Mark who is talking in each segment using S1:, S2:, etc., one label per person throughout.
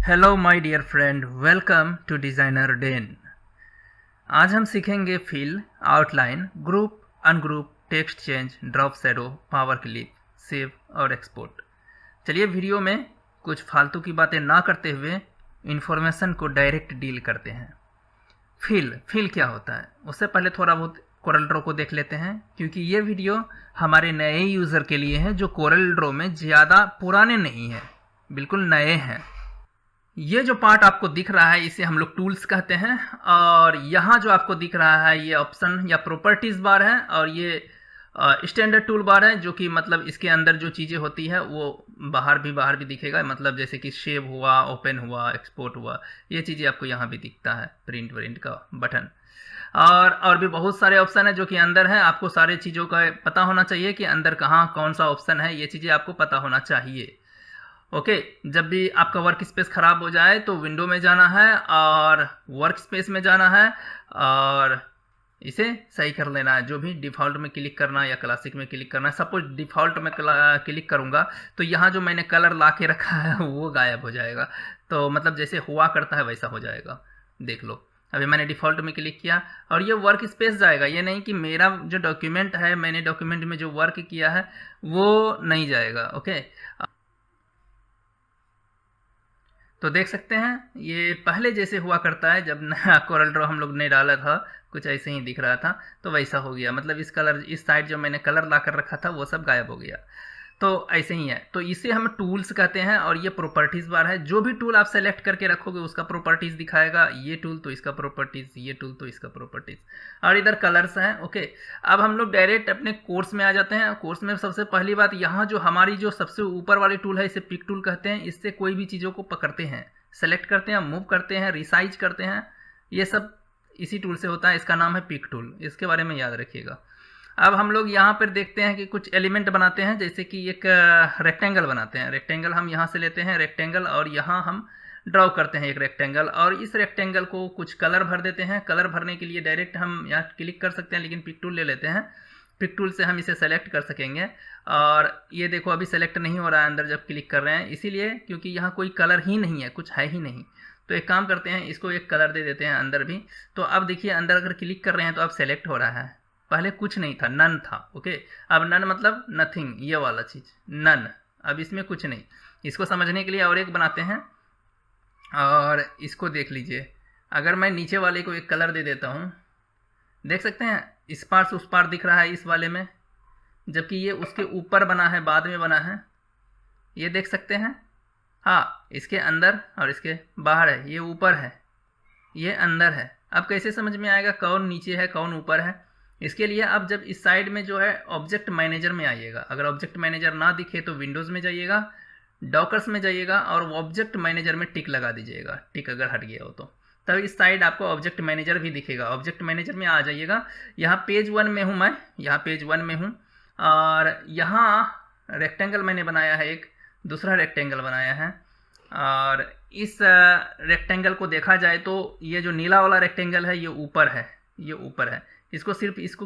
S1: Hello my dear friend, welcome to Designer Den. आज हम सीखेंगे fill, outline, group, ungroup, text change, drop shadow, power clip, save और export. चलिए video में कुछ फालतू की बातें ना करते हुए इन्फॉर्मेशन को डायरेक्ट डील करते हैं। फिल क्या होता है उससे पहले थोड़ा बहुत कोरल ड्रॉ को देख लेते हैं, क्योंकि ये वीडियो हमारे नए यूज़र के लिए है जो कोरल ड्रॉ में ज़्यादा पुराने नहीं हैं, बिल्कुल नए हैं। ये जो पार्ट आपको दिख रहा है इसे हम लोग टूल्स कहते हैं, और यहाँ जो आपको दिख रहा है ये ऑप्शन या प्रॉपर्टीज़ बार है, और ये स्टैंडर्ड टूल बार है, जो कि मतलब इसके अंदर जो चीज़ें होती है वो बाहर भी दिखेगा। मतलब जैसे कि शेव हुआ, ओपन हुआ, एक्सपोर्ट हुआ, ये चीज़ें आपको यहाँ भी दिखता है, प्रिंट का बटन। और भी बहुत सारे ऑप्शन है जो कि अंदर है। आपको सारे चीज़ों का पता होना चाहिए कि अंदर कहाँ कौन सा ऑप्शन है, ये चीज़ें आपको पता होना चाहिए। ओके, जब भी आपका वर्क स्पेस ख़राब हो जाए तो विंडो में जाना है और वर्क स्पेस में जाना है और इसे सही कर लेना है। जो भी डिफ़ॉल्ट में क्लिक करना है या क्लासिक में क्लिक करना है। सपोज डिफ़ॉल्ट में क्लिक करूँगा तो यहाँ जो मैंने कलर ला के रखा है वो गायब हो जाएगा। तो मतलब जैसे हुआ करता है वैसा हो जाएगा। देख लो, अभी मैंने डिफ़ॉल्ट में क्लिक किया और ये वर्क स्पेस जाएगा। ये नहीं कि मेरा जो डॉक्यूमेंट है, मैंने डॉक्यूमेंट में जो वर्क किया है वो नहीं जाएगा। ओके, तो देख सकते हैं ये पहले जैसे हुआ करता है। जब नया कोरल ड्रॉ हम लोग ने डाला था कुछ ऐसे ही दिख रहा था, तो वैसा हो गया। मतलब इस कलर, इस साइड जो मैंने कलर ला कर रखा था वो सब गायब हो गया। तो ऐसे ही है। तो इसे हम टूल्स कहते हैं और ये प्रॉपर्टीज़ बार है। जो भी टूल आप सेलेक्ट करके रखोगे उसका प्रॉपर्टीज़ दिखाएगा। ये टूल तो इसका प्रॉपर्टीज़, ये टूल तो इसका प्रॉपर्टीज़, और इधर कलर्स हैं। ओके, अब हम लोग डायरेक्ट अपने कोर्स में आ जाते हैं। कोर्स में सबसे पहली बात, यहाँ जो हमारी जो सबसे ऊपर वाली टूल है इसे पिक टूल कहते हैं। इससे कोई भी चीज़ों को पकड़ते हैं, सेलेक्ट करते हैं, मूव करते हैं, रिसाइज करते हैं, ये सब इसी टूल से होता है। इसका नाम है पिक टूल, इसके बारे में याद रखिएगा। अब हम लोग यहाँ पर देखते हैं कि कुछ एलिमेंट बनाते हैं, जैसे कि एक रेक्टेंगल बनाते हैं। रेक्टेंगल हम यहाँ से लेते हैं रेक्टेंगल, और यहाँ हम ड्रॉ करते हैं एक रेक्टेंगल, और इस रेक्टेंगल को कुछ कलर भर देते हैं। कलर भरने के लिए डायरेक्ट हम यहाँ क्लिक कर सकते हैं, लेकिन पिक टूल ले लेते हैं। पिक टूल से हम इसे सेलेक्ट कर सकेंगे। और ये देखो अभी सेलेक्ट नहीं हो रहा है अंदर जब क्लिक कर रहे हैं, इसीलिए क्योंकि यहाँ कोई कलर ही नहीं है, कुछ है ही नहीं। तो एक काम करते हैं, इसको एक कलर दे देते हैं अंदर भी। तो अब देखिए अंदर अगर क्लिक कर रहे हैं तो अब सेलेक्ट हो रहा है। पहले कुछ नहीं था, नन था। ओके, अब नन मतलब नथिंग, ये वाला चीज़ नन। अब इसमें कुछ नहीं। इसको समझने के लिए और एक बनाते हैं, और इसको देख लीजिए। अगर मैं नीचे वाले को एक कलर दे देता हूँ, देख सकते हैं इस पार से उस पार दिख रहा है इस वाले में, जबकि ये उसके ऊपर बना है, बाद में बना है। ये देख सकते हैं, हाँ, इसके अंदर और इसके बाहर है। ये ऊपर है, ये अंदर है। अब कैसे समझ में आएगा कौन नीचे है कौन ऊपर है? इसके लिए अब जब इस साइड में जो है ऑब्जेक्ट मैनेजर में आइएगा। अगर ऑब्जेक्ट मैनेजर ना दिखे तो विंडोज़ में जाइएगा, डॉकर्स में जाइएगा, और ऑब्जेक्ट मैनेजर में टिक लगा दीजिएगा। टिक अगर हट गया हो तो तब इस साइड आपको ऑब्जेक्ट मैनेजर भी दिखेगा। ऑब्जेक्ट मैनेजर में आ जाइएगा। यहाँ पेज 1 में हूँ मैं, यहाँ पेज 1 में हूँ, और यहाँ रेक्टेंगल मैंने बनाया है, एक दूसरा रेक्टेंगल बनाया है। और इस रेक्टेंगल को देखा जाए तो ये जो नीला वाला रेक्टेंगल है ये ऊपर है, ये ऊपर है। इसको सिर्फ इसको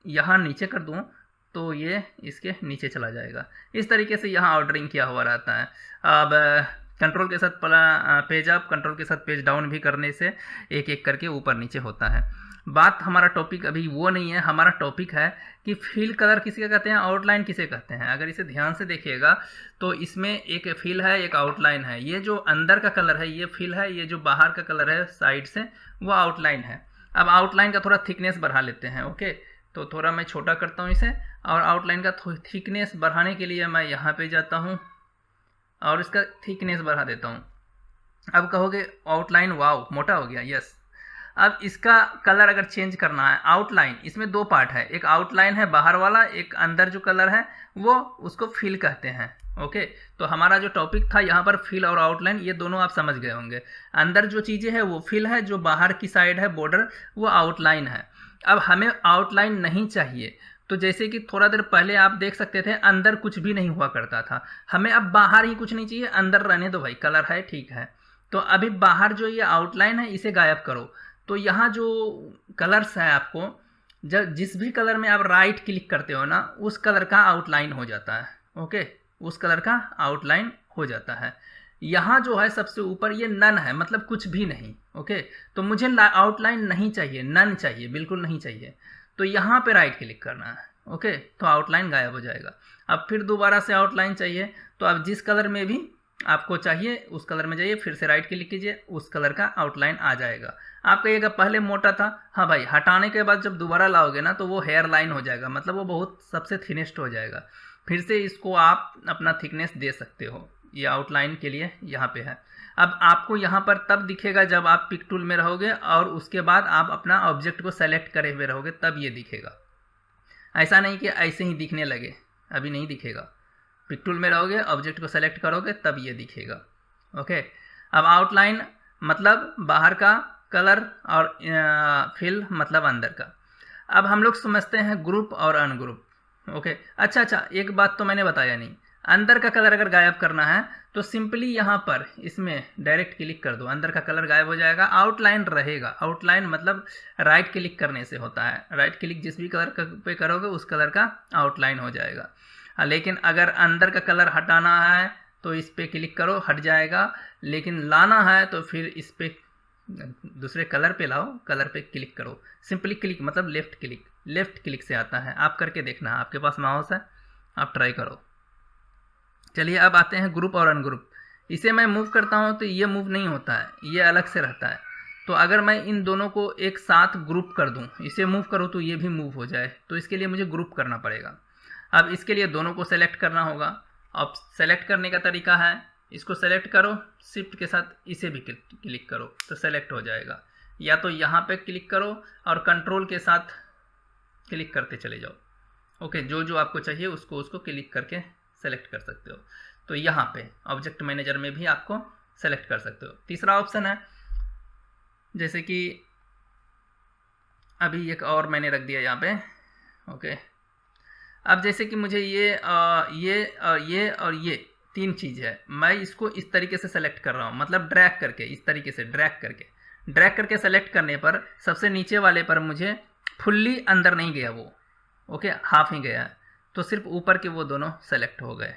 S1: यहाँ नीचे कर दूँ तो ये इसके नीचे चला जाएगा। इस तरीके से यहाँ ऑर्डरिंग किया हुआ रहता है। अब कंट्रोल के साथ पेज अप, कंट्रोल के साथ पेज डाउन भी करने से एक एक करके ऊपर नीचे होता है। बात, हमारा टॉपिक अभी वो नहीं है। हमारा टॉपिक है कि फिल कलर किसे कहते हैं, आउटलाइन किसे कहते हैं। अगर इसे ध्यान से देखिएगा तो इसमें एक फिल है, एक आउटलाइन है। ये जो अंदर का कलर है ये फिल है, ये जो बाहर का कलर है साइड से वो आउटलाइन है। अब आउटलाइन का थोड़ा थिकनेस बढ़ा लेते हैं। ओके, तो थोड़ा मैं छोटा करता हूँ इसे, और आउटलाइन का थिकनेस बढ़ाने के लिए मैं यहाँ पे जाता हूँ और इसका थिकनेस बढ़ा देता हूँ। अब कहोगे आउटलाइन वाव मोटा हो गया, यस। अब इसका कलर अगर चेंज करना है, आउटलाइन, इसमें दो पार्ट है, एक आउटलाइन है बाहर वाला, एक अंदर जो कलर है वो उसको फिल कहते हैं। ओके, तो हमारा जो टॉपिक था यहाँ पर फिल और आउटलाइन, ये दोनों आप समझ गए होंगे। अंदर जो चीज़ें हैं वो फिल है, जो बाहर की साइड है बॉर्डर वो आउटलाइन है। अब हमें आउटलाइन नहीं चाहिए, तो जैसे कि थोड़ा देर पहले आप देख सकते थे अंदर कुछ भी नहीं हुआ करता था, हमें अब बाहर ही कुछ नहीं चाहिए, अंदर रहने दो भाई, कलर है ठीक है। तो अभी बाहर जो ये आउटलाइन है इसे गायब करो। तो यहाँ जो कलर्स है, आपको जब जिस भी कलर में आप राइट क्लिक करते हो ना उस कलर का आउटलाइन हो जाता है। ओके, उस कलर का आउटलाइन हो जाता है। यहाँ जो है सबसे ऊपर ये नन है, मतलब कुछ भी नहीं। ओके, तो मुझे आउटलाइन नहीं चाहिए, नन चाहिए, बिल्कुल नहीं चाहिए। तो यहाँ पे राइट क्लिक करना है। ओके, तो आउटलाइन गायब हो जाएगा। अब फिर दोबारा से आउटलाइन चाहिए, तो अब जिस कलर में भी आपको चाहिए उस कलर में जाइए, फिर से राइट क्लिक कीजिए, उस कलर का आउटलाइन आ जाएगा। आप कहिएगा पहले मोटा था, हाँ भाई, हटाने के बाद जब दोबारा लाओगे ना तो वो हेयर लाइन हो जाएगा, मतलब वो बहुत सबसे थिनेस्ट हो जाएगा। फिर से इसको आप अपना थिकनेस दे सकते हो, ये आउटलाइन के लिए यहाँ पे है। अब आपको यहाँ पर तब दिखेगा जब आप पिक टूल में रहोगे और उसके बाद आप अपना ऑब्जेक्ट को सेलेक्ट करे हुए रहोगे, तब ये दिखेगा। ऐसा नहीं कि ऐसे ही दिखने लगे, अभी नहीं दिखेगा। पिक टूल में रहोगे, ऑब्जेक्ट को सेलेक्ट करोगे, तब ये दिखेगा। ओके, अब आउटलाइन मतलब बाहर का कलर और फिल मतलब अंदर का। अब हम लोग समझते हैं ग्रुप और अनग्रुप। ओके, अच्छा, एक बात तो मैंने बताया नहीं, अंदर का कलर अगर गायब करना है तो सिंपली यहाँ पर इसमें डायरेक्ट क्लिक कर दो, अंदर का कलर गायब हो जाएगा, आउटलाइन रहेगा। आउटलाइन मतलब राइट क्लिक करने से होता है, राइट क्लिक जिस भी कलर पे करोगे उस कलर का आउटलाइन हो जाएगा। लेकिन अगर अंदर का कलर हटाना है तो इस पे क्लिक करो, हट जाएगा, लेकिन लाना है तो फिर इस पे दूसरे कलर पे लाओ, कलर पे क्लिक करो। सिंपली क्लिक मतलब लेफ्ट क्लिक से आता है, आप करके देखना, आपके पास माउस है, आप ट्राई करो। चलिए अब आते हैं ग्रुप और अनग्रुप। इसे मैं मूव करता हूँ तो ये मूव नहीं होता है, ये अलग से रहता है। तो अगर मैं इन दोनों को एक साथ ग्रुप कर दूँ, इसे मूव करूँ तो ये भी मूव हो जाए, तो इसके लिए मुझे ग्रुप करना पड़ेगा। अब इसके लिए दोनों को सेलेक्ट करना होगा। अब सेलेक्ट करने का तरीका है, इसको सेलेक्ट करो, शिफ्ट के साथ इसे भी क्लिक करो तो सेलेक्ट हो जाएगा, या तो यहाँ पे क्लिक करो और कंट्रोल के साथ क्लिक करते चले जाओ। ओके, जो आपको चाहिए उसको क्लिक करके सेलेक्ट कर सकते हो। तो यहाँ पे ऑब्जेक्ट मैनेजर में भी आपको सेलेक्ट कर सकते हो। तीसरा ऑप्शन है, जैसे कि अभी एक और मैंने रख दिया यहाँ पे। ओके, अब जैसे कि मुझे ये और ये तीन चीज़ है, मैं इसको इस तरीके से सेलेक्ट कर रहा हूँ, मतलब ड्रैग करके, इस तरीके से ड्रैग करके सेलेक्ट करने पर सबसे नीचे वाले पर मुझे फुल्ली अंदर नहीं गया वो, ओके, हाफ ही गया, तो सिर्फ ऊपर के वो दोनों सेलेक्ट हो गए।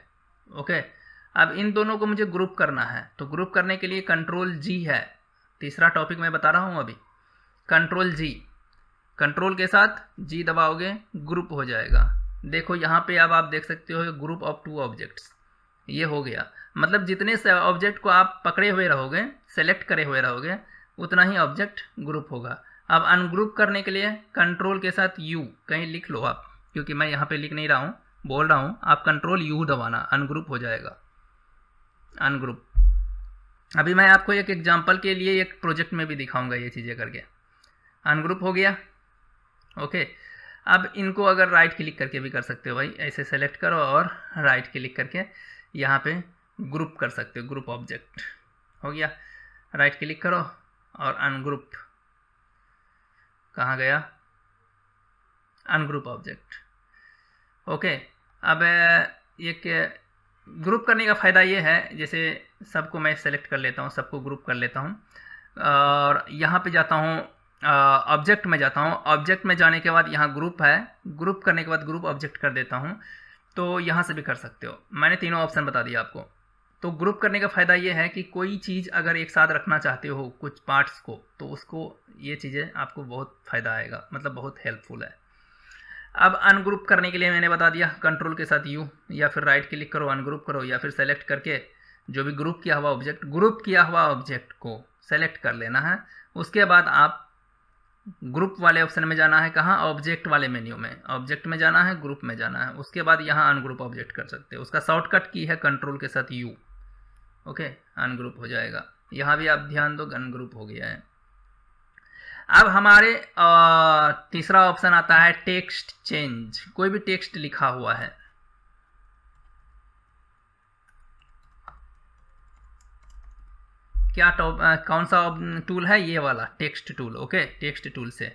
S1: ओके, अब इन दोनों को मुझे ग्रुप करना है, तो ग्रुप करने के लिए कंट्रोल जी है, तीसरा टॉपिक मैं बता रहा हूँ अभी, कंट्रोल जी, कंट्रोल के साथ जी दबाओगे, ग्रुप हो जाएगा। देखो यहाँ पे अब आप देख सकते हो ग्रुप ऑफ 2 ऑब्जेक्ट्स, ये हो गया। मतलब जितने से ऑब्जेक्ट को आप पकड़े हुए रहोगे, सेलेक्ट करे हुए रहोगे, उतना ही ऑब्जेक्ट ग्रुप होगा। अब अनग्रुप करने के लिए कंट्रोल के साथ यू, कहीं लिख लो आप, क्योंकि मैं यहाँ पे लिख नहीं रहा हूँ, बोल रहा हूँ, आप कंट्रोल यू दबाना, अनग्रुप हो जाएगा, अनग्रुप। अभी मैं आपको एक एग्जाम्पल के लिए एक प्रोजेक्ट में भी दिखाऊंगा ये चीज़ें करके। अनग्रुप हो गया। ओके, अब इनको अगर राइट क्लिक करके भी कर सकते हो भाई, ऐसे सेलेक्ट करो और राइट क्लिक करके यहाँ पे ग्रुप कर सकते हो, ग्रुप ऑब्जेक्ट हो गया। राइट क्लिक करो और अनग्रुप, कहाँ गया, अनग्रुप ऑब्जेक्ट। ओके, अब एक ग्रुप करने का फ़ायदा ये है, जैसे सबको मैं सेलेक्ट कर लेता हूँ, सबको ग्रुप कर लेता हूँ और यहाँ पे जाता हूँ, ऑब्जेक्ट में जाता हूँ, ऑब्जेक्ट में जाने के बाद यहाँ ग्रुप है, ग्रुप करने के बाद ग्रुप ऑब्जेक्ट कर देता हूँ, तो यहाँ से भी कर सकते हो। मैंने तीनों ऑप्शन बता दिया आपको। तो ग्रुप करने का फ़ायदा ये है कि कोई चीज़ अगर एक साथ रखना चाहते हो कुछ पार्ट्स को, तो उसको ये चीज़ें आपको बहुत फ़ायदा आएगा, मतलब बहुत हेल्पफुल है। अब अनग्रुप करने के लिए मैंने बता दिया, कंट्रोल के साथ यू, या फिर राइट क्लिक करो, अनग्रुप करो, या फिर सेलेक्ट करके जो भी ग्रुप किया हुआ ऑब्जेक्ट को सेलेक्ट कर लेना है। उसके बाद आप ग्रुप वाले ऑप्शन में जाना है, कहाँ, ऑब्जेक्ट वाले मेन्यू में, ऑब्जेक्ट में जाना है, ग्रुप में जाना है, उसके बाद यहाँ अनग्रुप ऑब्जेक्ट कर सकते हो। उसका शॉर्टकट की है कंट्रोल के साथ यू। ओके, अनग्रुप हो जाएगा। यहाँ भी आप ध्यान दो, अनग्रुप हो गया है। अब हमारे तीसरा ऑप्शन आता है टेक्स्ट चेंज। कोई भी टेक्स्ट लिखा हुआ है, क्या कौन सा टूल है, ये वाला text tool. Okay, text tool से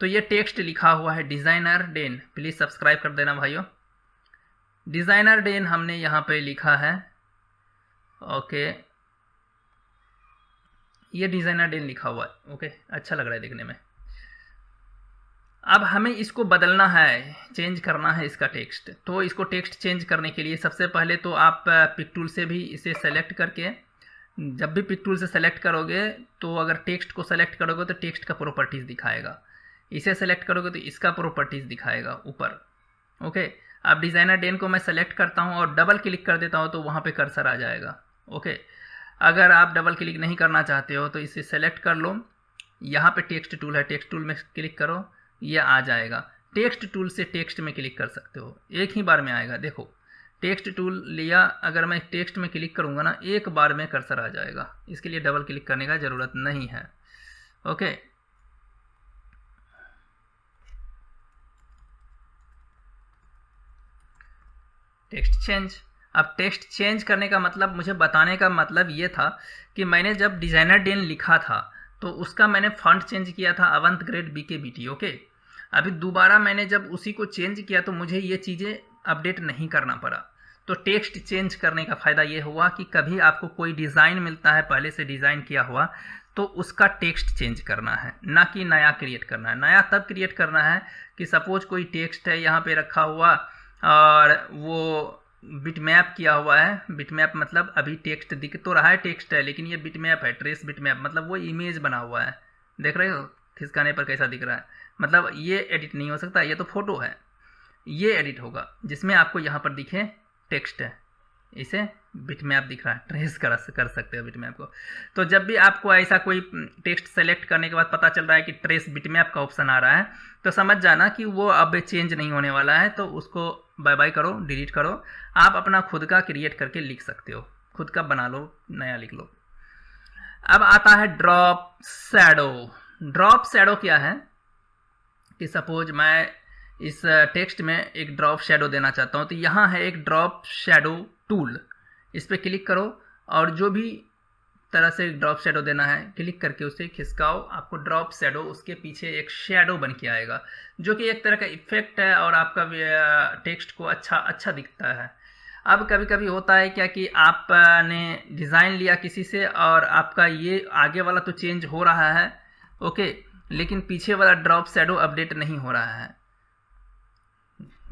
S1: तो ये टेक्स्ट लिखा हुआ है, डिज़ाइनर डेन, प्लीज़ सब्सक्राइब कर देना भाइयों। डिज़ाइनर डेन हमने यहाँ पे लिखा है। ओके, ये डिज़ाइनर डेन लिखा हुआ है। ओके, अच्छा लग रहा है देखने में। अब हमें इसको बदलना है, चेंज करना है इसका टेक्स्ट। तो इसको टेक्स्ट चेंज करने के लिए सबसे पहले तो आप पिक टूल से भी इसे सेलेक्ट करके जब भी पिक टूल से सेलेक्ट करोगे तो अगर टेक्स्ट को सेलेक्ट करोगे तो टेक्स्ट का प्रॉपर्टीज़ दिखाएगा, इसे सेलेक्ट करोगे तो इसका प्रॉपर्टीज़ दिखाएगा ऊपर। ओके, अब डिज़ाइनर डेन को मैं सेलेक्ट करता हूँ और डबल क्लिक कर देता हूँ तो वहाँ पे कर्सर आ जाएगा। ओके, अगर आप डबल क्लिक नहीं करना चाहते हो तो इसे सेलेक्ट कर लो, यहाँ पे टेक्स्ट टूल है, टेक्स्ट टूल में क्लिक करो, ये आ जाएगा। टेक्स्ट टूल से टेक्स्ट में क्लिक कर सकते हो, एक ही बार में आएगा। देखो टेक्स्ट टूल लिया, अगर मैं टेक्स्ट में क्लिक करूँगा ना, एक बार में कर्सर आ जाएगा, इसके लिए डबल क्लिक करने का ज़रूरत नहीं है। Okay, text change. अब टेक्स्ट चेंज करने का मतलब, मुझे बताने का मतलब ये था कि मैंने जब डिज़ाइनर डेन लिखा था तो उसका मैंने फॉन्ट चेंज किया था अवंत ग्रेड BKBT। ओके, अभी दोबारा मैंने जब उसी को चेंज किया तो मुझे ये चीज़ें अपडेट नहीं करना पड़ा। तो टेक्स्ट चेंज करने का फ़ायदा ये हुआ कि कभी आपको कोई डिज़ाइन मिलता है पहले से डिज़ाइन किया हुआ, तो उसका टेक्स्ट चेंज करना है, ना कि नया क्रिएट करना है। नया तब क्रिएट करना है कि सपोज कोई टेक्स्ट है यहाँ पे रखा हुआ और वो बिटमैप किया हुआ है। बिटमैप मतलब अभी टेक्स्ट दिख तो रहा है, टेक्स्ट है, लेकिन ये बिटमैप है, ट्रेस बिटमैप मतलब वो इमेज बना हुआ है। देख रहे हो खिसकाने पर कैसा दिख रहा है, मतलब ये एडिट नहीं हो सकता, ये तो फोटो है, ये एडिट होगा जिसमें आपको यहाँ पर दिखे टेक्स्ट है, इसे बिटमैप दिख रहा है, ट्रेस कर सकते हो बिटमैप को। तो जब भी आपको ऐसा कोई टेक्स्ट सेलेक्ट करने के बाद पता चल रहा है कि ट्रेस बिटमैप का ऑप्शन आ रहा है, तो समझ जाना कि वो अब चेंज नहीं होने वाला है, तो उसको बाय बाय करो, डिलीट करो। आप अपना खुद का क्रिएट करके लिख सकते हो, खुद का बना लो, नया लिख लो। अब आता है ड्रॉप शैडो। ड्रॉप शैडो क्या है कि सपोज मैं इस टेक्स्ट में एक ड्रॉप शैडो देना चाहता हूँ, तो यहाँ है एक ड्रॉप शैडो टूल, इस पर क्लिक करो और जो भी तरह से ड्रॉप शैडो देना है क्लिक करके उसे खिसकाओ, आपको ड्रॉप शैडो, उसके पीछे एक शैडो बन के आएगा, जो कि एक तरह का इफेक्ट है और आपका टेक्स्ट को अच्छा दिखता है। अब कभी कभी होता है क्या कि आपने डिज़ाइन लिया किसी से और आपका ये आगे वाला तो चेंज हो रहा है, ओके, लेकिन पीछे वाला ड्रॉप शैडो अपडेट नहीं हो रहा है।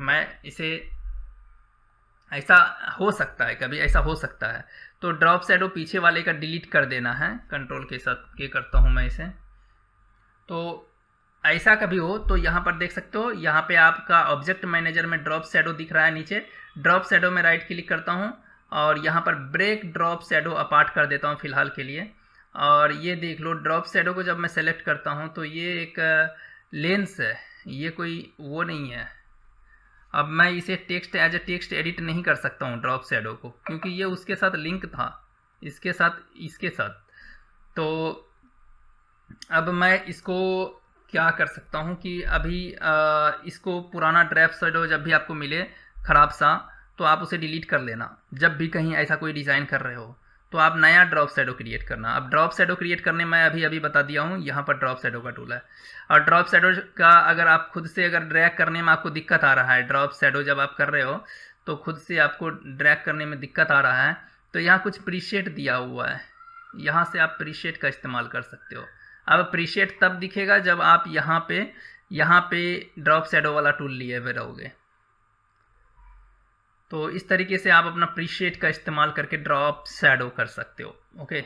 S1: मैं इसे, ऐसा हो सकता है, कभी ऐसा हो सकता है, तो ड्रॉप शैडो पीछे वाले का डिलीट कर देना है, कंट्रोल के साथ के करता हूँ मैं इसे। तो ऐसा कभी हो तो यहाँ पर देख सकते हो, यहाँ पे आपका ऑब्जेक्ट मैनेजर में ड्रॉप शैडो दिख रहा है नीचे, ड्रॉप शैडो में राइट क्लिक करता हूँ और यहाँ पर ब्रेक ड्रॉप शैडो अपार्ट कर देता हूँ फिलहाल के लिए। और ये देख लो, ड्रॉप शैडो को जब मैं सेलेक्ट करता हूँ तो ये एक लेंस है, ये कोई वो नहीं है। अब मैं इसे text as a text edit नहीं कर सकता हूँ ड्रॉप शैडो को, क्योंकि ये उसके साथ लिंक था, इसके साथ। तो अब मैं इसको क्या कर सकता हूँ कि अभी इसको पुराना ड्रॉप शैडो जब भी आपको मिले ख़राब सा, तो आप उसे डिलीट कर लेना। जब भी कहीं ऐसा कोई डिज़ाइन कर रहे हो तो आप नया ड्रॉप शैडो क्रिएट करना। अब ड्रॉप शैडो क्रिएट करने मैं अभी बता दिया हूँ, यहाँ पर ड्रॉप शैडो का टूल है। और ड्रॉप शैडो का अगर आप खुद से अगर ड्रैग करने में आपको दिक्कत आ रहा है, ड्रॉप शैडो जब आप कर रहे हो तो खुद से आपको ड्रैग करने में दिक्कत आ रहा है, तो यहाँ कुछ प्रीसेट दिया हुआ है, यहाँ से आप प्रीसेट का इस्तेमाल कर सकते हो। अब प्रीसेट तब दिखेगा जब आप यहाँ पे ड्रॉप शैडो वाला टूल लिए हुए रहोगे। तो इस तरीके से आप अपना प्रीसेट का इस्तेमाल करके ड्रॉप शैडो कर सकते हो। ओके,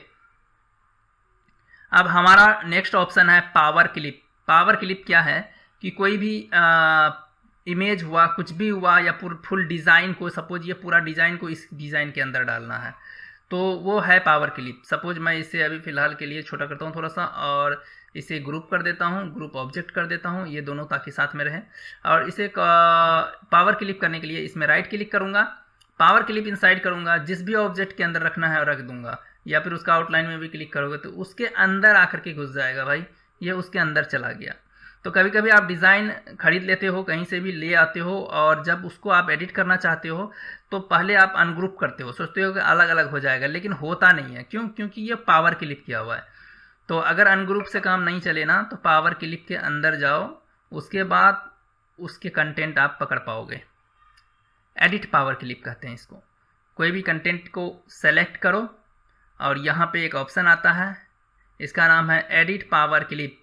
S1: अब हमारा नेक्स्ट ऑप्शन है पावर क्लिप। पावर क्लिप क्या है कि कोई भी इमेज हुआ, कुछ भी हुआ, या फुल डिज़ाइन को, सपोज ये पूरा डिज़ाइन को इस डिज़ाइन के अंदर डालना है, तो वो है पावर क्लिप। सपोज मैं इसे अभी फ़िलहाल के लिए छोटा करता हूँ थोड़ा सा और इसे ग्रुप कर देता हूँ, ग्रुप ऑब्जेक्ट कर देता हूँ, ये दोनों ताकि साथ में रहे। और इसे पावर क्लिप करने के लिए इसमें राइट क्लिक करूँगा, पावर क्लिप इनसाइड करूँगा, जिस भी ऑब्जेक्ट के अंदर रखना है रख दूँगा, या फिर उसका आउटलाइन में भी क्लिक करोगे तो उसके अंदर आकर के घुस जाएगा भाई, ये उसके अंदर चला गया। तो कभी कभी आप डिज़ाइन खरीद लेते हो, कहीं से भी ले आते हो, और जब उसको आप एडिट करना चाहते हो तो पहले आप अनग्रुप करते हो, सोचते हो कि अलग अलग हो जाएगा, लेकिन होता नहीं है। क्यों? क्योंकि ये पावर क्लिप किया हुआ है। तो अगर अनग्रुप से काम नहीं चले ना, तो पावर क्लिप के अंदर जाओ, उसके बाद उसके कंटेंट आप पकड़ पाओगे। एडिट पावर क्लिप कहते हैं इसको। कोई भी कंटेंट को सेलेक्ट करो और यहाँ पे एक ऑप्शन आता है, इसका नाम है एडिट पावर क्लिप।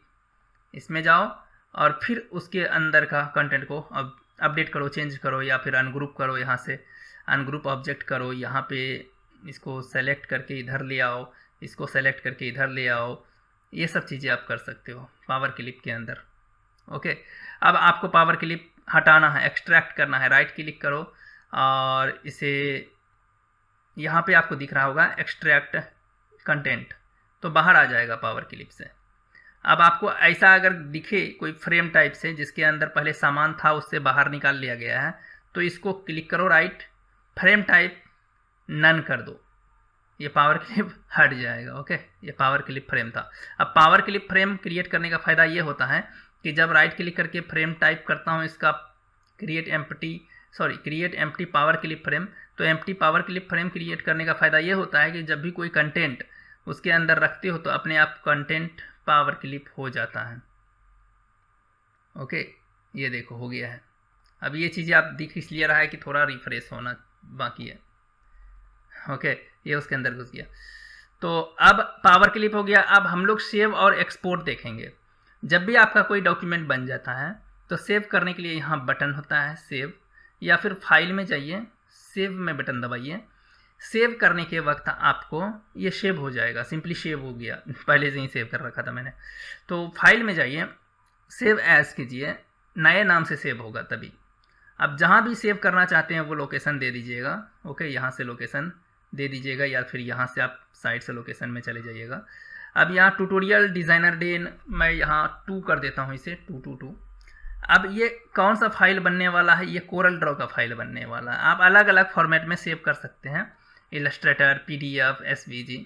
S1: इसमें जाओ और फिर उसके अंदर का कंटेंट को अब अपडेट करो, चेंज करो, या फिर अनग्रुप करो। यहाँ से अनग्रुप ऑब्जेक्ट करो, यहाँ पे इसको सेलेक्ट करके इधर ले आओ, इसको सेलेक्ट करके इधर ले आओ, ये सब चीज़ें आप कर सकते हो पावर क्लिप के अंदर। ओके, अब आपको पावर क्लिप हटाना है, एक्सट्रैक्ट करना है, राइट क्लिक करो और इसे यहाँ पे आपको दिख रहा होगा एक्सट्रैक्ट कंटेंट, तो बाहर आ जाएगा पावर क्लिप से। अब आपको ऐसा अगर दिखे कोई फ्रेम टाइप से जिसके अंदर पहले सामान था उससे बाहर निकाल लिया गया है, तो इसको क्लिक करो, राइट, फ्रेम टाइप नन कर दो, ये पावर क्लिप हट जाएगा। ओके, ये पावर क्लिप फ्रेम था। अब पावर क्लिप फ्रेम क्रिएट करने का फ़ायदा ये होता है कि जब राइट क्लिक करके फ्रेम टाइप करता हूँ इसका create empty power clip frame, तो empty power clip frame create करने का फ़ायदा ये होता है कि जब भी कोई कंटेंट उसके अंदर रखते हो तो अपने आप कंटेंट पावर क्लिप हो जाता है। ओके, ये देखो हो गया है। अब ये चीज़ें आप दिख इसलिए रहा है कि थोड़ा रिफ्रेश होना बाकी है। ओके, ये उसके अंदर घुस गया। तो अब पावर क्लिप हो गया। अब हम लोग सेव और एक्सपोर्ट देखेंगे। जब भी आपका कोई डॉक्यूमेंट बन जाता है तो सेव करने के लिए यहाँ बटन होता है सेव, या फिर फाइल में जाइए, सेव में बटन दबाइए। सेव करने के वक्त आपको ये सेव हो जाएगा, सिंपली सेव हो गया, पहले से ही सेव कर रखा था मैंने। तो फाइल में जाइए, सेव एज कीजिए, नए नाम से सेव होगा तभी। अब जहाँ भी सेव करना चाहते हैं वो लोकेशन दे दीजिएगा। ओके, यहाँ से लोकेशन दे दीजिएगा या फिर यहाँ से आप साइड से लोकेशन में चले जाइएगा। अब यहाँ ट्यूटोरियल डिज़ाइनर डे मैं यहाँ 2 कर देता हूँ, इसे 222। अब ये कौन सा फाइल बनने वाला है, ये कोरल ड्रॉ का फाइल बनने वाला है। आप अलग अलग फॉर्मेट में सेव कर सकते हैं, इलस्ट्रेटर, PDF, SVG,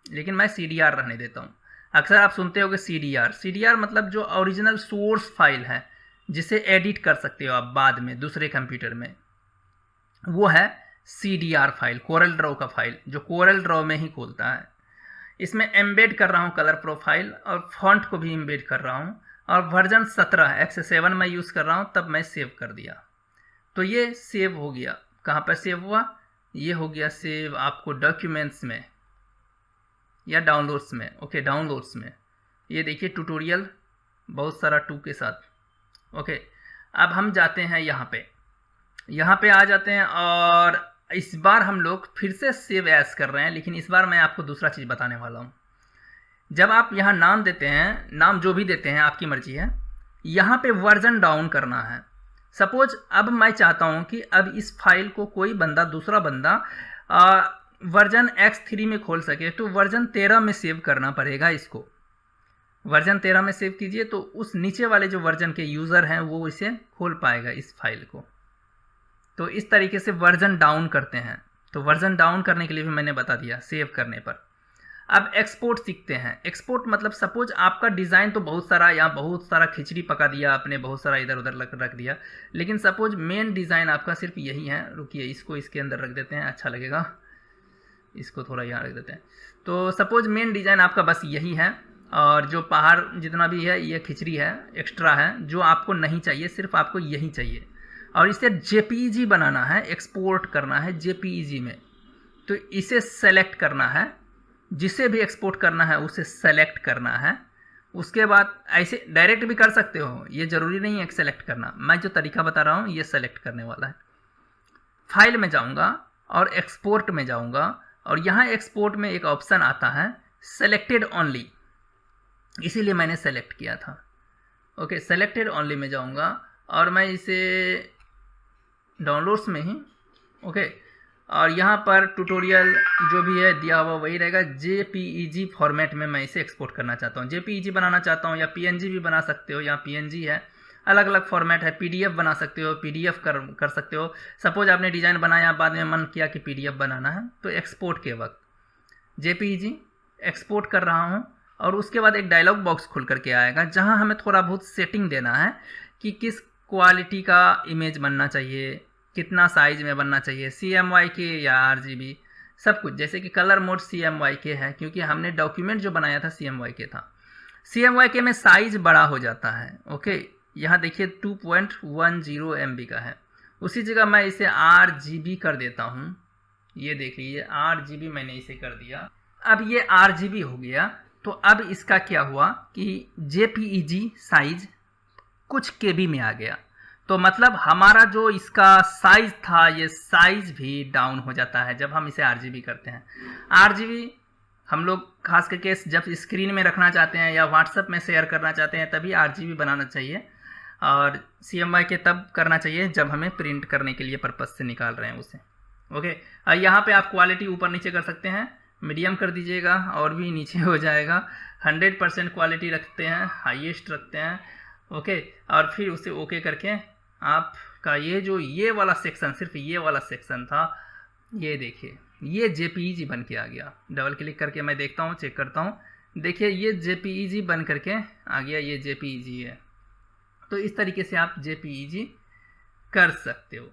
S1: लेकिन मैं CDR रहने देता हूँ। अक्सर आप सुनते होगे CDR मतलब जो ओरिजिनल सोर्स फाइल है जिसे एडिट कर सकते हो आप बाद में दूसरे कंप्यूटर में, वो है CDR फाइल, कोरल ड्रॉ का फाइल जो कोरल ड्रॉ में ही खोलता है। इसमें एम्बेड कर रहा हूँ कलर प्रोफाइल और फॉन्ट को भी एम्बेड कर रहा हूँ, और वर्जन 17x7 में यूज़ कर रहा हूँ, तब मैं सेव कर दिया। तो ये सेव हो गया। कहाँ पर सेव हुआ, ये हो गया सेव आपको डॉक्यूमेंट्स में या डाउनलोड्स में। ओके, डाउनलोड्स में ये देखिए ट्यूटोरियल बहुत सारा 2 के साथ। ओके, अब हम जाते हैं यहाँ पे आ जाते हैं, और इस बार हम लोग फिर से सेव एज कर रहे हैं, लेकिन इस बार मैं आपको दूसरा चीज़ बताने वाला हूँ। जब आप यहाँ नाम देते हैं, नाम जो भी देते हैं आपकी मर्जी है, यहाँ पे वर्जन डाउन करना है। सपोज अब मैं चाहता हूँ कि अब इस फाइल को कोई बंदा, दूसरा बंदा वर्जन X3 में खोल सके, तो वर्जन 13 में सेव करना पड़ेगा। इसको वर्जन 13 में सेव कीजिए, तो उस नीचे वाले जो वर्जन के यूज़र हैं वो इसे खोल पाएगा इस फाइल को। तो इस तरीके से वर्जन डाउन करते हैं। तो वर्जन डाउन करने के लिए भी मैंने बता दिया सेव करने पर। अब एक्सपोर्ट सीखते हैं। एक्सपोर्ट मतलब सपोज आपका डिज़ाइन तो बहुत सारा, यहाँ बहुत सारा खिचड़ी पका दिया आपने, बहुत सारा इधर उधर रख दिया, लेकिन सपोज मेन डिज़ाइन आपका सिर्फ यही है। रुकिए, इसको इसके अंदर रख देते हैं, अच्छा लगेगा। इसको थोड़ा यहाँ रख देते हैं। तो सपोज मेन डिज़ाइन आपका बस यही है, और जो पहाड़ जितना भी है ये खिचड़ी है, एक्स्ट्रा है, जो आपको नहीं चाहिए, सिर्फ आपको यही चाहिए। और इसे JPEG बनाना है, एक्सपोर्ट करना है JPEG में। तो इसे सेलेक्ट करना है, जिसे भी एक्सपोर्ट करना है उसे सेलेक्ट करना है। उसके बाद ऐसे डायरेक्ट भी कर सकते हो, ये ज़रूरी नहीं है सेलेक्ट करना। मैं जो तरीका बता रहा हूँ ये सेलेक्ट करने वाला है। फाइल में जाऊँगा और एक्सपोर्ट में जाऊँगा, और यहाँ एक्सपोर्ट में एक ऑप्शन आता है सेलेक्टेड ओनली, इसीलिए मैंने सेलेक्ट किया था। ओके, सेलेक्टेड ओनली में जाऊँगा और मैं इसे डाउनलोड्स में ही, ओके, और यहाँ पर ट्यूटोरियल जो भी है दिया हुआ वही रहेगा। JPEG फॉर्मेट में मैं इसे एक्सपोर्ट करना चाहता हूँ, JPEG बनाना चाहता हूँ, या PNG भी बना सकते हो, यहाँ PNG है, अलग अलग फॉर्मेट है। PDF बना सकते हो, PDF कर सकते हो। सपोज आपने डिज़ाइन बनाया, बाद में मन किया कि PDF बनाना है, तो एक्सपोर्ट के वक्त JPEG एक्सपोर्ट कर रहा हूँ, और उसके बाद एक डायलॉग बॉक्स खुल करके आएगा जहाँ हमें थोड़ा बहुत सेटिंग देना है कि किस क्वालिटी का इमेज बनना चाहिए, कितना साइज में बनना चाहिए, CMYK या RGB, सब कुछ। जैसे कि कलर मोड CMYK है, क्योंकि हमने डॉक्यूमेंट जो बनाया था CMYK था। CMYK में साइज बड़ा हो जाता है। ओके, यहाँ देखिए 2.10 MB का है, उसी जगह मैं इसे RGB कर देता हूँ। ये देख लीजिए RGB मैंने इसे कर दिया। अब ये RGB हो गया। तो अब इसका क्या हुआ कि JPEG साइज कुछ KB में आ गया। तो मतलब हमारा जो इसका साइज था, ये साइज भी डाउन हो जाता है जब हम इसे RGB करते हैं। RGB हम लोग खास करके जब स्क्रीन में रखना चाहते हैं या व्हाट्सएप में शेयर करना चाहते हैं तभी RGB बनाना चाहिए, और CMYK के तब करना चाहिए जब हमें प्रिंट करने के लिए पर्पज़ से निकाल रहे हैं उसे। ओके, यहाँ पे आप क्वालिटी ऊपर नीचे कर सकते हैं, मीडियम कर दीजिएगा और भी नीचे हो जाएगा। 100% क्वालिटी रखते हैं, हाईएस्ट रखते हैं। ओके, और फिर उसे ओके करके आपका ये वाला सेक्शन, सिर्फ ये वाला सेक्शन था, ये देखिए ये JPEG बन के आ गया। डबल क्लिक करके मैं देखता हूँ, चेक करता हूँ, देखिए ये JPEG बन करके आ गया, ये JPEG है। तो इस तरीके से आप JPEG कर सकते हो।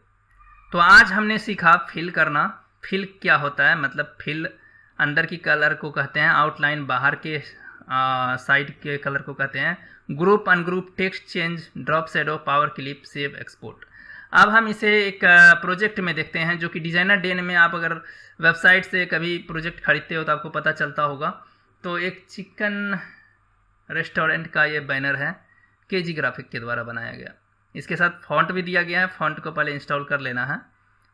S1: तो आज हमने सीखा फिल करना। फिल क्या होता है, मतलब फिल अंदर की कलर को कहते हैं, आउटलाइन बाहर के साइड के कलर को कहते हैं, group ungroup, text change, drop shadow, power clip, save, export. अब हम इसे एक प्रोजेक्ट में देखते हैं जो कि डिज़ाइनर डेन में आप अगर वेबसाइट से कभी प्रोजेक्ट खरीदते हो तो आपको पता चलता होगा। तो एक चिकन रेस्टोरेंट का ये बैनर है, KG ग्राफिक के द्वारा बनाया गया। इसके साथ फॉन्ट भी दिया गया है, फॉन्ट को पहले इंस्टॉल कर लेना है।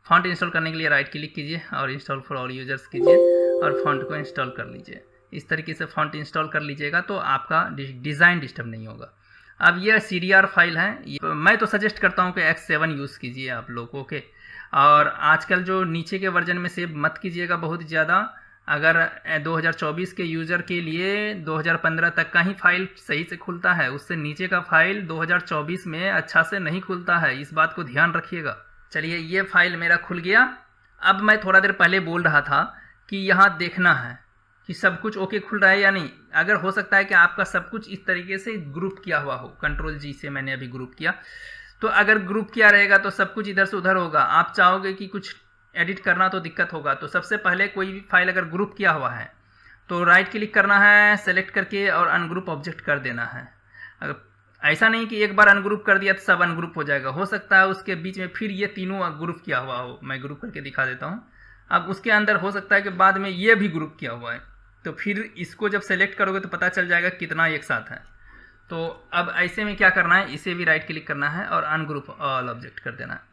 S1: फॉन्ट इंस्टॉल करने के लिए राइट क्लिक कीजिए और इंस्टॉल फॉर ऑल यूजर्स कीजिए और फॉन्ट को इंस्टॉल कर लीजिए। इस तरीके से फॉन्ट इंस्टॉल कर लीजिएगा तो आपका डिज़ाइन डिस्टर्ब नहीं होगा। अब यह CDR फाइल है, मैं तो सजेस्ट करता हूँ कि X7 यूज़ कीजिए आप लोग। ओके, और आजकल जो नीचे के वर्जन में सेव मत कीजिएगा बहुत ज़्यादा। अगर 2024 के यूज़र के लिए 2015 तक का ही फाइल सही से खुलता है, उससे नीचे का फाइल 2024 में अच्छा से नहीं खुलता है, इस बात को ध्यान रखिएगा। चलिए, ये फाइल मेरा खुल गया। अब मैं थोड़ा देर पहले बोल रहा था कि यहाँ देखना है कि सब कुछ ओके खुल रहा है या नहीं। अगर हो सकता है कि आपका सब कुछ इस तरीके से ग्रुप किया हुआ हो, Ctrl+G से मैंने अभी ग्रुप किया, तो अगर ग्रुप किया रहेगा तो सब कुछ इधर से उधर होगा। आप चाहोगे कि कुछ एडिट करना तो दिक्कत होगा। तो सबसे पहले कोई भी फाइल अगर ग्रुप किया हुआ है तो राइट क्लिक करना है सेलेक्ट करके और अनग्रुप ऑब्जेक्ट कर देना है। अगर ऐसा नहीं कि एक बार अनग्रुप कर दिया तो सब अनग्रुप हो जाएगा, हो सकता है उसके बीच में फिर ये तीनों ग्रुप किया हुआ हो। मैं ग्रुप करके दिखा देता हूँ। अब उसके अंदर हो सकता है कि बाद में ये भी ग्रुप किया हुआ है, तो फिर इसको जब सेलेक्ट करोगे तो पता चल जाएगा कितना एक साथ है। तो अब ऐसे में क्या करना है, इसे भी राइट क्लिक करना है और अनग्रुप ऑल ऑब्जेक्ट कर देना है।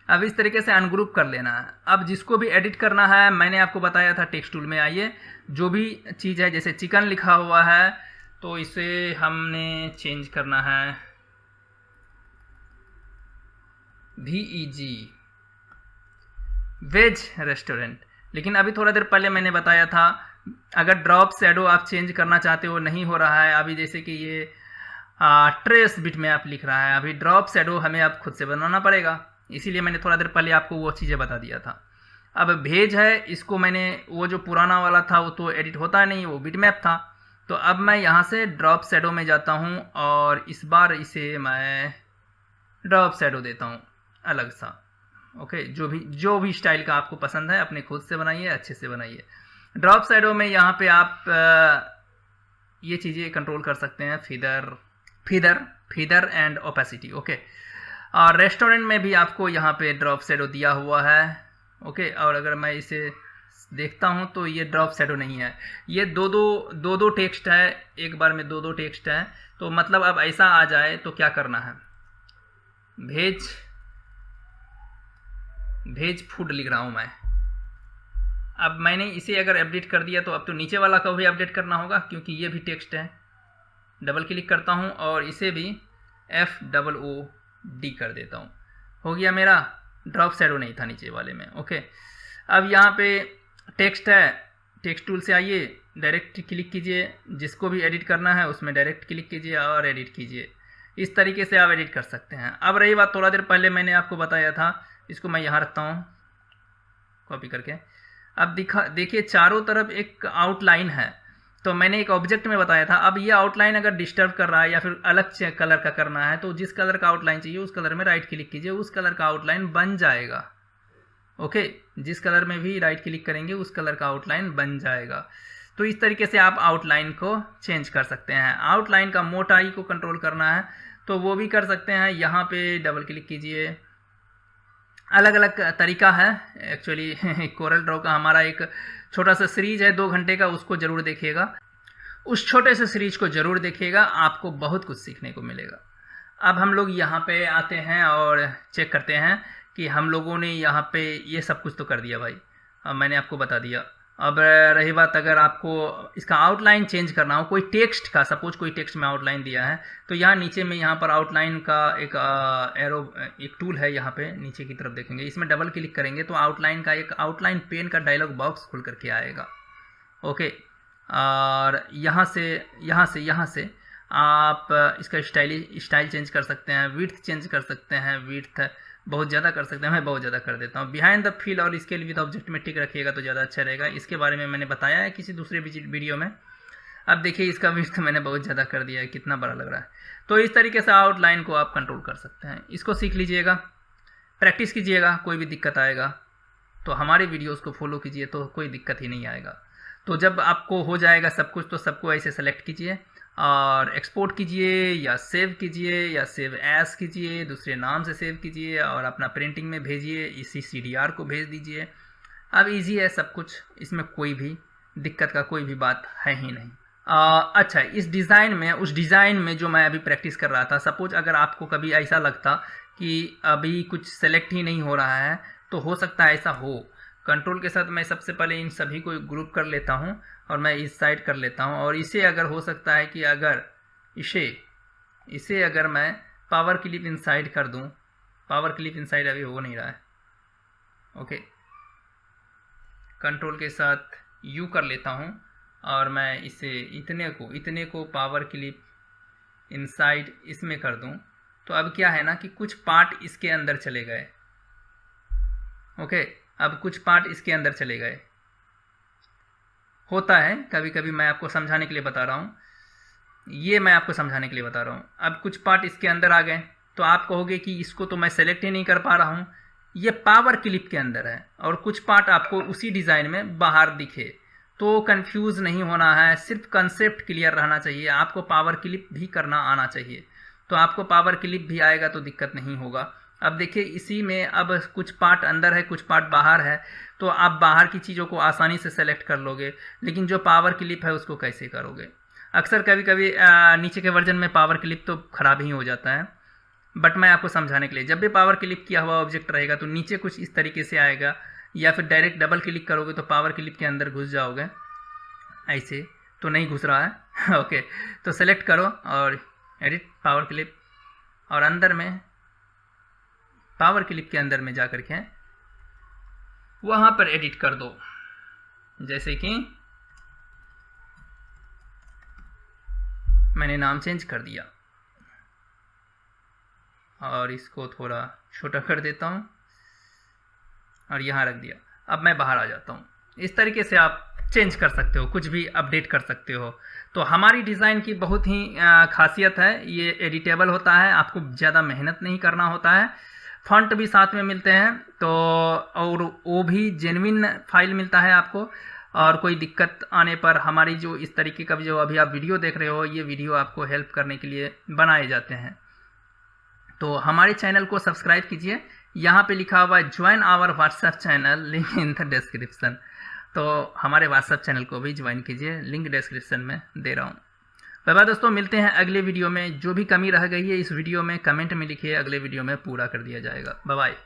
S1: अब इस तरीके से अनग्रुप कर लेना है। अब जिसको भी एडिट करना है, मैंने आपको बताया था टेक्स्ट टूल में आइए, जो भी चीज़ है, जैसे चिकन लिखा हुआ है तो इसे हमने चेंज करना है VEG, वेज रेस्टोरेंट। लेकिन अभी थोड़ा देर पहले मैंने बताया था अगर ड्रॉप शैडो आप चेंज करना चाहते हो, नहीं हो रहा है अभी, जैसे कि ये ट्रेस बिट में आप लिख रहा है, अभी ड्रॉप शैडो हमें आप खुद से बनाना पड़ेगा, इसीलिए मैंने थोड़ा देर पहले आपको वो चीज़ें बता दिया था। अब भेज है, इसको मैंने वो जो पुराना वाला था वो तो एडिट होता नहीं, वो बिट मैप था। तो अब मैं यहाँ से ड्रॉप शैडो में जाता हूँ और इस बार इसे मैं ड्रॉप शैडो देता हूँ अलग सा। ओके, जो भी स्टाइल का आपको पसंद है अपने खुद से बनाइए, अच्छे से बनाइए। ड्रॉप शैडो में यहाँ पे आप ये चीज़ें कंट्रोल कर सकते हैं, फीदर एंड ओपेसिटी। ओके, और रेस्टोरेंट में भी आपको यहाँ पे ड्रॉप शैडो दिया हुआ है। ओके, और अगर मैं इसे देखता हूँ तो ये ड्रॉप शैडो नहीं है, ये दो टेक्स्ट है, एक बार में दो टेक्स्ट है। तो मतलब अब ऐसा आ जाए तो क्या करना है, भेज फूड लिख रहा हूँ मैं। अब मैंने इसे अगर अपडेट कर दिया तो अब तो नीचे वाला को भी अपडेट करना होगा क्योंकि ये भी टेक्स्ट है। डबल क्लिक करता हूँ और इसे भी FOOD कर देता हूँ, हो गया मेरा। ड्रॉप शैडो नहीं था नीचे वाले में। ओके, अब यहाँ पे टेक्स्ट है, टेक्स्ट टूल से आइए, डायरेक्ट क्लिक कीजिए, जिसको भी एडिट करना है उसमें डायरेक्ट क्लिक कीजिए और एडिट कीजिए। इस तरीके से आप एडिट कर सकते हैं। अब रही बात, थोड़ा देर पहले मैंने आपको बताया था, इसको मैं यहाँ रखता हूँ कॉपी करके। अब देखिए चारों तरफ एक आउटलाइन है, तो मैंने एक ऑब्जेक्ट में बताया था। अब ये आउटलाइन अगर डिस्टर्ब कर रहा है या फिर अलग कलर का करना है तो जिस कलर का आउटलाइन चाहिए उस कलर में राइट क्लिक कीजिए, उस कलर का आउटलाइन बन जाएगा। ओके, जिस कलर में भी राइट क्लिक करेंगे उस कलर का आउटलाइन बन जाएगा। तो इस तरीके से आप आउटलाइन को चेंज कर सकते हैं। आउटलाइन का मोटाई को कंट्रोल करना है तो वो भी कर सकते हैं। यहाँ पे डबल क्लिक कीजिए, अलग अलग तरीका है एक्चुअली। कोरल ड्रॉ का हमारा एक छोटा सा सीरीज है 2 घंटे का, उसको ज़रूर देखिएगा। उस छोटे से सीरीज को ज़रूर देखिएगा, आपको बहुत कुछ सीखने को मिलेगा। अब हम लोग यहाँ पे आते हैं और चेक करते हैं कि हम लोगों ने यहाँ पे ये सब कुछ तो कर दिया भाई। अब मैंने आपको बता दिया अब रही बात अगर आपको इसका आउटलाइन चेंज करना हो, कोई टेक्स्ट का, सपोज कोई टेक्स्ट में आउटलाइन दिया है, तो यहाँ नीचे में यहाँ पर आउटलाइन का एक एरो, एक टूल है, यहाँ पे नीचे की तरफ देखेंगे, इसमें डबल क्लिक करेंगे तो आउटलाइन का एक आउटलाइन पेन का डायलॉग बॉक्स खुल करके आएगा। ओके, और यहाँ से आप इसका स्टाइल चेंज कर सकते हैं, विड्थ चेंज कर सकते हैं, विड्थ बहुत ज़्यादा कर सकते हैं, मैं बहुत ज़्यादा कर देता हूँ। बिहाइंड द फील और स्केल विद ऑब्जेक्ट में टिक रखिएगा तो ज़्यादा अच्छा रहेगा। इसके बारे में मैंने बताया है किसी दूसरे वीडियो में। अब देखिए इसका विड्थ मैंने बहुत ज़्यादा कर दिया है, कितना बड़ा लग रहा है। तो इस तरीके से आउटलाइन को आप कंट्रोल कर सकते हैं। इसको सीख लीजिएगा, प्रैक्टिस कीजिएगा, कोई भी दिक्कत आएगा तो हमारे वीडियोज़ को फॉलो कीजिए तो कोई दिक्कत ही नहीं आएगा। तो जब आपको हो जाएगा सब कुछ तो सबको ऐसे सेलेक्ट कीजिए और एक्सपोर्ट कीजिए या सेव कीजिए या सेव एज कीजिए, दूसरे नाम से सेव कीजिए और अपना प्रिंटिंग में भेजिए, इसी CDR को भेज दीजिए। अब इजी है सब कुछ, इसमें कोई भी दिक्कत का कोई भी बात है ही नहीं। अच्छा, इस डिज़ाइन में, उस डिज़ाइन में जो मैं अभी प्रैक्टिस कर रहा था, सपोज अगर आपको कभी ऐसा लगता कि अभी कुछ सेलेक्ट ही नहीं हो रहा है तो हो सकता है ऐसा हो। कंट्रोल के साथ मैं सबसे पहले इन सभी को ग्रुप कर लेता हूं और मैं इस साइड कर लेता हूं, और इसे अगर हो सकता है कि अगर इसे अगर मैं पावर क्लिप इनसाइड कर दूं, पावर क्लिप इनसाइड अभी हो नहीं रहा है। ओके, कंट्रोल के साथ यू कर लेता हूं और मैं इसे इतने को पावर क्लिप इनसाइड इसमें कर दूं, तो अब क्या है ना कि कुछ पार्ट इसके अंदर चले गए। ओके, अब कुछ पार्ट इसके अंदर चले गए, होता है कभी कभी, मैं आपको समझाने के लिए बता रहा हूँ, ये मैं आपको समझाने के लिए बता रहा हूँ। अब कुछ पार्ट इसके अंदर आ गए तो आप कहोगे कि इसको तो मैं सेलेक्ट ही नहीं कर पा रहा हूँ, ये पावर क्लिप के अंदर है और कुछ पार्ट आपको उसी डिज़ाइन में बाहर दिखे, तो कंफ्यूज नहीं होना है, सिर्फ कंसेप्ट क्लियर रहना चाहिए। आपको पावर क्लिप भी करना आना चाहिए, तो आपको पावर क्लिप भी आएगा तो दिक्कत नहीं होगा। अब देखिए इसी में अब कुछ पार्ट अंदर है, कुछ पार्ट बाहर है, तो आप बाहर की चीज़ों को आसानी से सेलेक्ट कर लोगे, लेकिन जो पावर क्लिप है उसको कैसे करोगे? अक्सर कभी कभी नीचे के वर्जन में पावर क्लिप तो ख़राब ही हो जाता है, बट मैं आपको समझाने के लिए, जब भी पावर क्लिप किया हुआ ऑब्जेक्ट रहेगा तो नीचे कुछ इस तरीके से आएगा, या फिर डायरेक्ट डबल क्लिक करोगे तो पावर क्लिप के अंदर घुस जाओगे। ऐसे तो नहीं घुस रहा है। ओके, तो सेलेक्ट करो और एडिट पावर क्लिप, और अंदर में पावर क्लिप के अंदर में जा कर के वहाँ पर एडिट कर दो। जैसे कि मैंने नाम चेंज कर दिया और इसको थोड़ा छोटा कर देता हूँ और यहाँ रख दिया। अब मैं बाहर आ जाता हूँ। इस तरीके से आप चेंज कर सकते हो, कुछ भी अपडेट कर सकते हो। तो हमारी डिज़ाइन की बहुत ही खासियत है, ये एडिटेबल होता है, आपको ज़्यादा मेहनत नहीं करना होता है। फॉन्ट भी साथ में मिलते हैं, तो और वो भी जेन्युइन फाइल मिलता है आपको। और कोई दिक्कत आने पर हमारी जो इस तरीके का जो अभी आप वीडियो देख रहे हो, ये वीडियो आपको हेल्प करने के लिए बनाए जाते हैं। तो हमारे चैनल को सब्सक्राइब कीजिए, यहाँ पे लिखा हुआ है join our WhatsApp channel, link in the description. तो हमारे व्हाट्सएप चैनल को भी ज्वाइन कीजिए, लिंक डिस्क्रिप्शन में दे रहा हूँ। बाय बाय दोस्तों, मिलते हैं अगले वीडियो में। जो भी कमी रह गई है इस वीडियो में कमेंट में लिखिए, अगले वीडियो में पूरा कर दिया जाएगा। Bye bye.